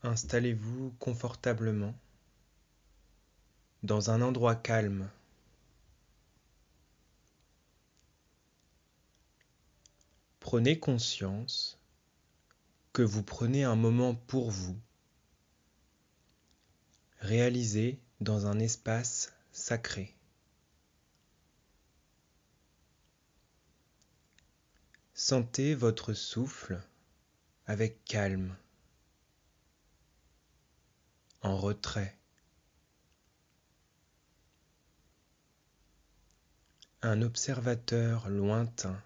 Installez-vous confortablement dans un endroit calme. Prenez conscience que vous prenez un moment pour vous, réalisé dans un espace sacré. Sentez votre souffle avec calme, en retrait. Un observateur lointain.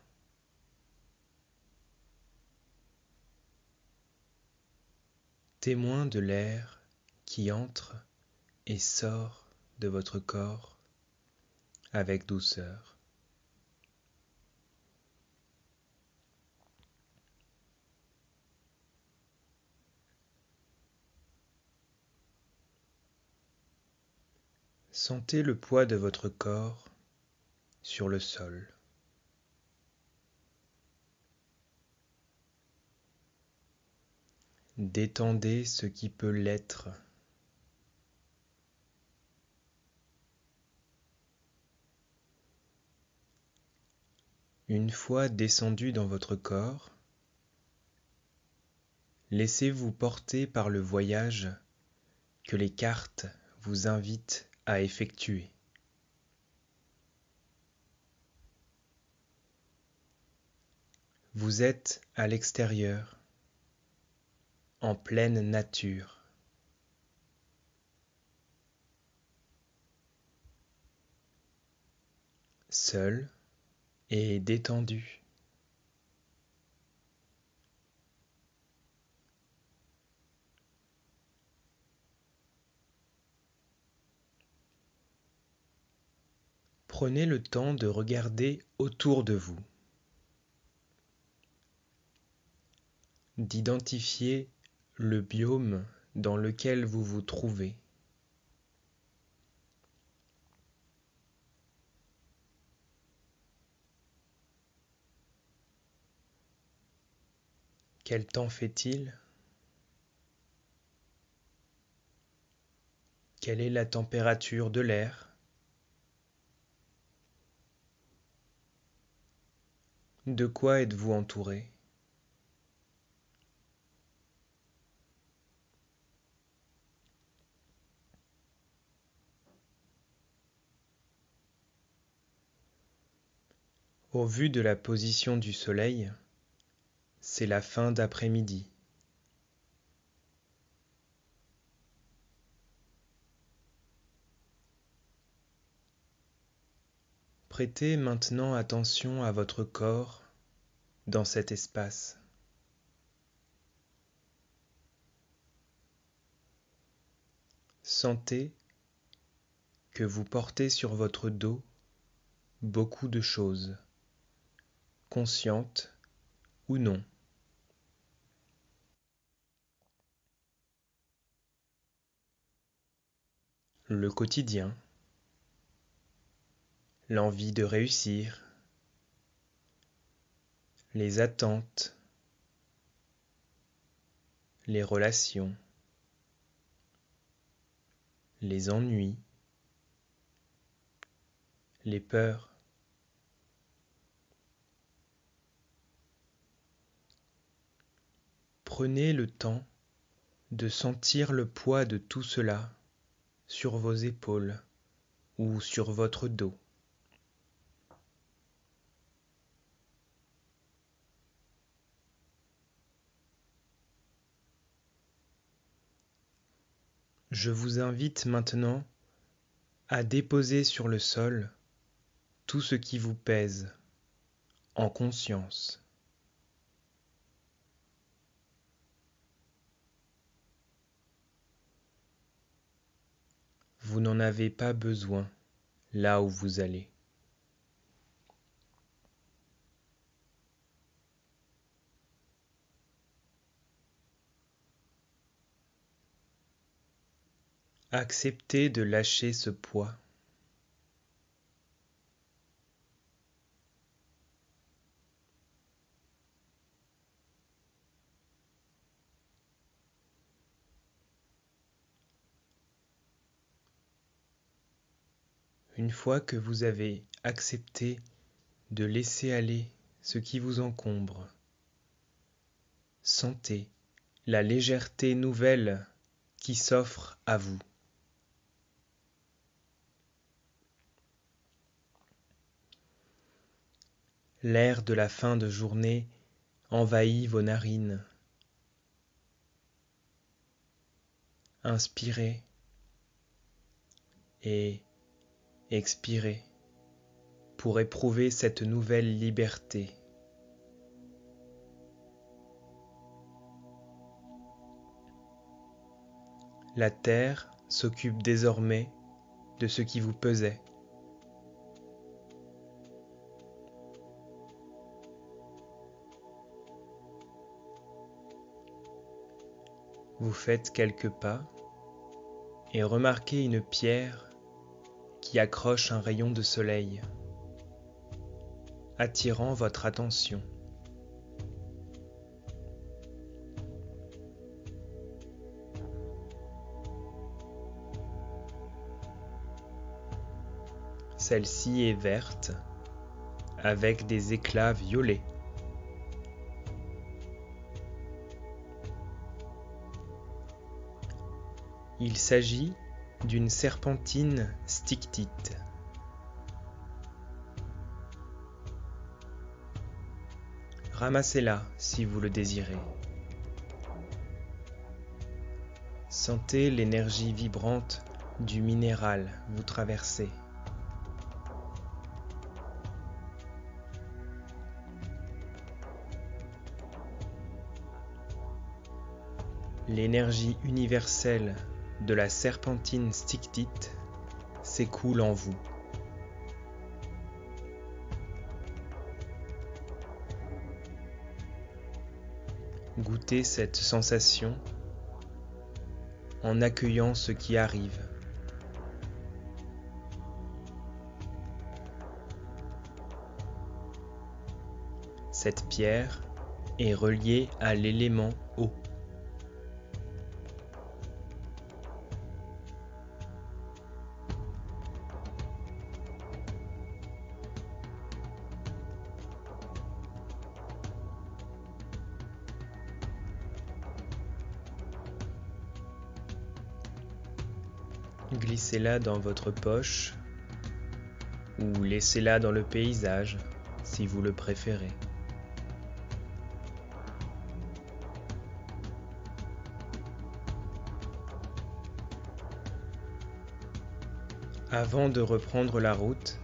Témoin de l'air qui entre et sort de votre corps avec douceur. Sentez le poids de votre corps sur le sol. Détendez ce qui peut l'être. Une fois descendu dans votre corps, laissez-vous porter par le voyage que les cartes vous invitent à effectuer. Vous êtes à l'extérieur, en pleine nature. Seul et détendu. Prenez le temps de regarder autour de vous, d'identifier le biome dans lequel vous vous trouvez. Quel temps fait-il? Quelle est la température de l'air? De quoi êtes-vous entouré? Au vu de la position du soleil, c'est la fin d'après-midi. Prêtez maintenant attention à votre corps dans cet espace. Sentez que vous portez sur votre dos beaucoup de choses, conscientes ou non. Le quotidien, l'envie de réussir, les attentes, les relations, les ennuis, les peurs. Prenez le temps de sentir le poids de tout cela sur vos épaules ou sur votre dos. Je vous invite maintenant à déposer sur le sol tout ce qui vous pèse en conscience. Vous n'en avez pas besoin là où vous allez. Acceptez de lâcher ce poids. Une fois que vous avez accepté de laisser aller ce qui vous encombre, sentez la légèreté nouvelle qui s'offre à vous. L'air de la fin de journée envahit vos narines. Inspirez et expirez pour éprouver cette nouvelle liberté. La terre s'occupe désormais de ce qui vous pesait. Vous faites quelques pas et remarquez une pierre qui accroche un rayon de soleil, attirant votre attention. Celle-ci est verte avec des éclats violets. Il s'agit d'une serpentine stictite. Ramassez-la si vous le désirez. Sentez l'énergie vibrante du minéral vous traverser. L'énergie universelle de la serpentine stictite s'écoule en vous. Goûtez cette sensation en accueillant ce qui arrive. Cette pierre est reliée à l'élément eau. Glissez-la dans votre poche ou laissez-la dans le paysage si vous le préférez. Avant de reprendre la route,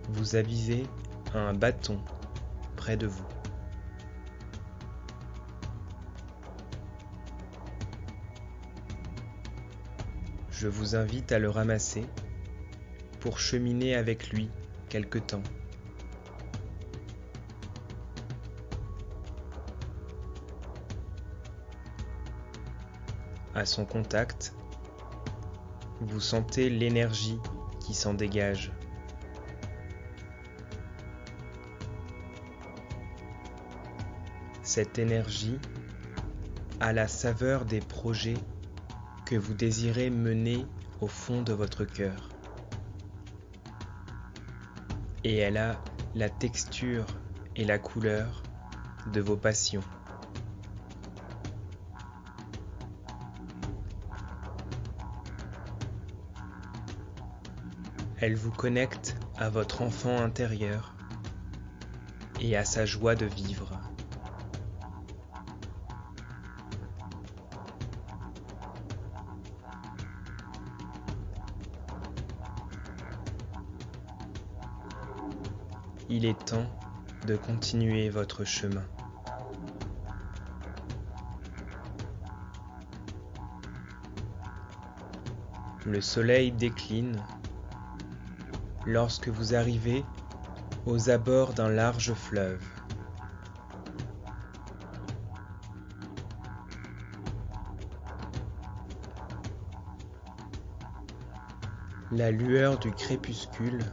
vous avisez un bâton près de vous. Je vous invite à le ramasser pour cheminer avec lui quelque temps. À son contact, vous sentez l'énergie qui s'en dégage. Cette énergie a la saveur des projets que vous désirez mener au fond de votre cœur. Et elle a la texture et la couleur de vos passions. Elle vous connecte à votre enfant intérieur et à sa joie de vivre. Il est temps de continuer votre chemin. Le soleil décline lorsque vous arrivez aux abords d'un large fleuve. La lueur du crépuscule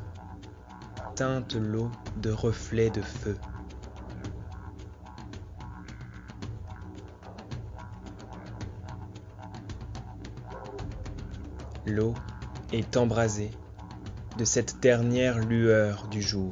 teinte l'eau de reflets de feu. L'eau est embrasée de cette dernière lueur du jour.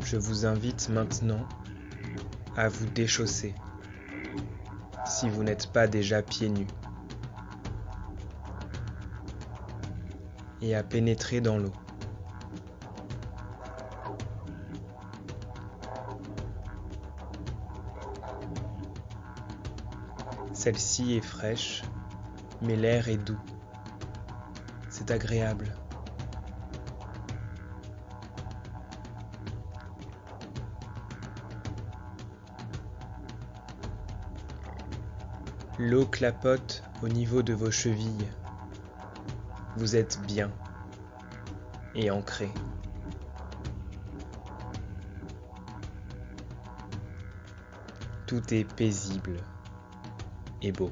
Je vous invite maintenant à vous déchausser, si vous n'êtes pas déjà pieds nus, et à pénétrer dans l'eau. Celle-ci est fraîche, mais l'air est doux. C'est agréable. L'eau clapote au niveau de vos chevilles. Vous êtes bien et ancré. Tout est paisible et beau.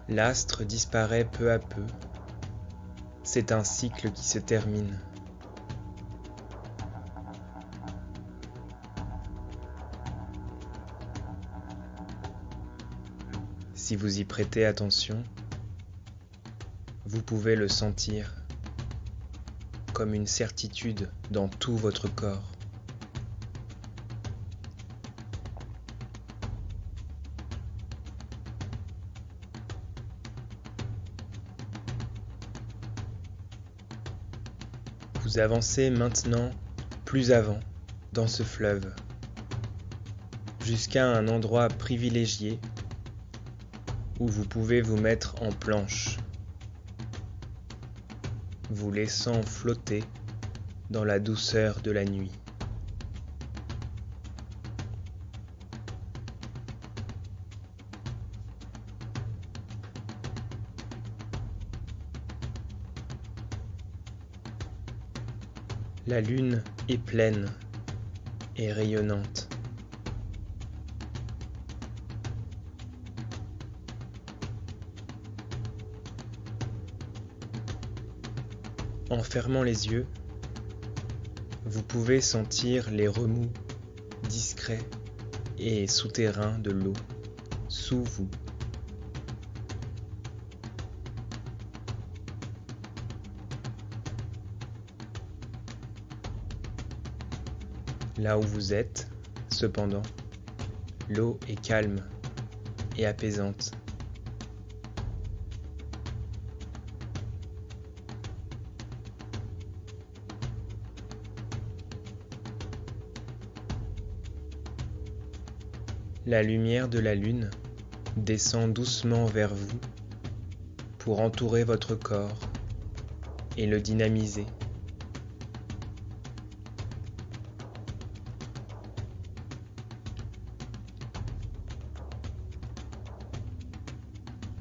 L'astre disparaît peu à peu. C'est un cycle qui se termine. Si vous y prêtez attention, vous pouvez le sentir comme une certitude dans tout votre corps. Vous avancez maintenant plus avant dans ce fleuve, jusqu'à un endroit privilégié où vous pouvez vous mettre en planche, vous laissant flotter dans la douceur de la nuit. La lune est pleine et rayonnante. En fermant les yeux, vous pouvez sentir les remous discrets et souterrains de l'eau sous vous. Là où vous êtes, cependant, l'eau est calme et apaisante. La lumière de la lune descend doucement vers vous pour entourer votre corps et le dynamiser.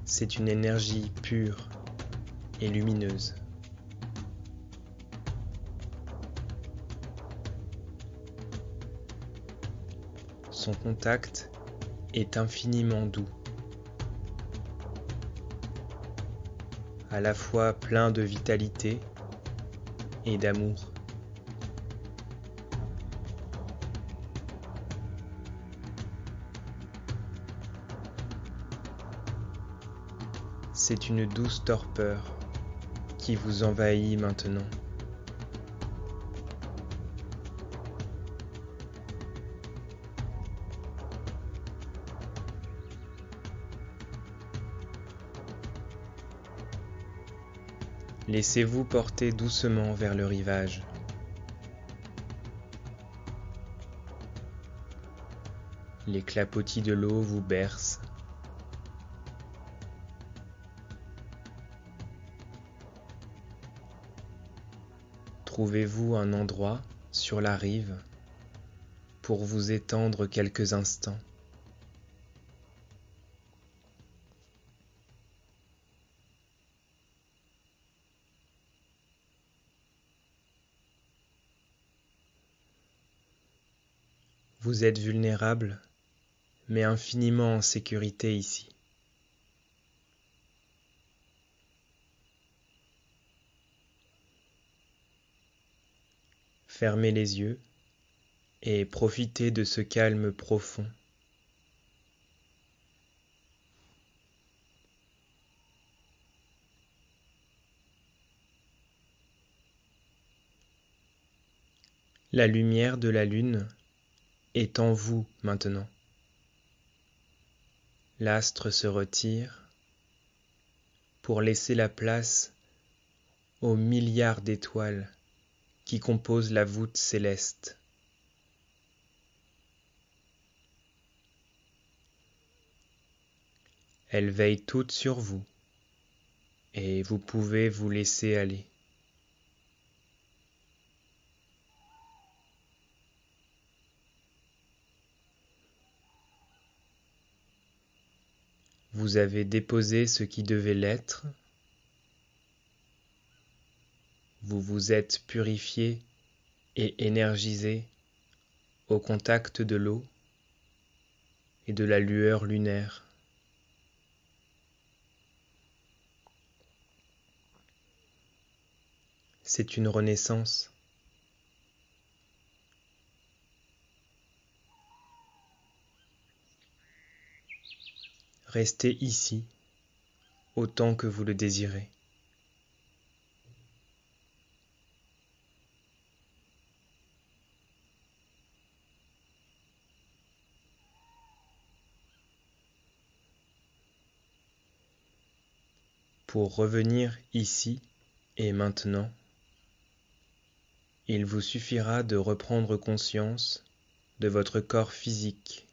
C'est une énergie pure et lumineuse. Son contact est infiniment doux, à la fois plein de vitalité et d'amour. C'est une douce torpeur qui vous envahit maintenant. Laissez-vous porter doucement vers le rivage. Les clapotis de l'eau vous bercent. Trouvez-vous un endroit sur la rive pour vous étendre quelques instants. Vous êtes vulnérable, mais infiniment en sécurité ici. Fermez les yeux et profitez de ce calme profond. La lumière de la lune est en vous maintenant. L'astre se retire pour laisser la place aux milliards d'étoiles qui composent la voûte céleste. Elles veillent toutes sur vous et vous pouvez vous laisser aller. Vous avez déposé ce qui devait l'être. Vous vous êtes purifié et énergisé au contact de l'eau et de la lueur lunaire. C'est une renaissance. Restez ici autant que vous le désirez. Pour revenir ici et maintenant, il vous suffira de reprendre conscience de votre corps physique,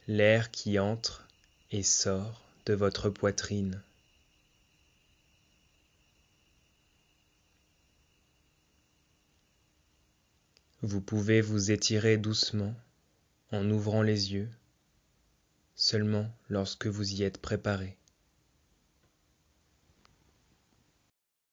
l'air qui entre et sort de votre poitrine. Vous pouvez vous étirer doucement en ouvrant les yeux, seulement lorsque vous y êtes préparé.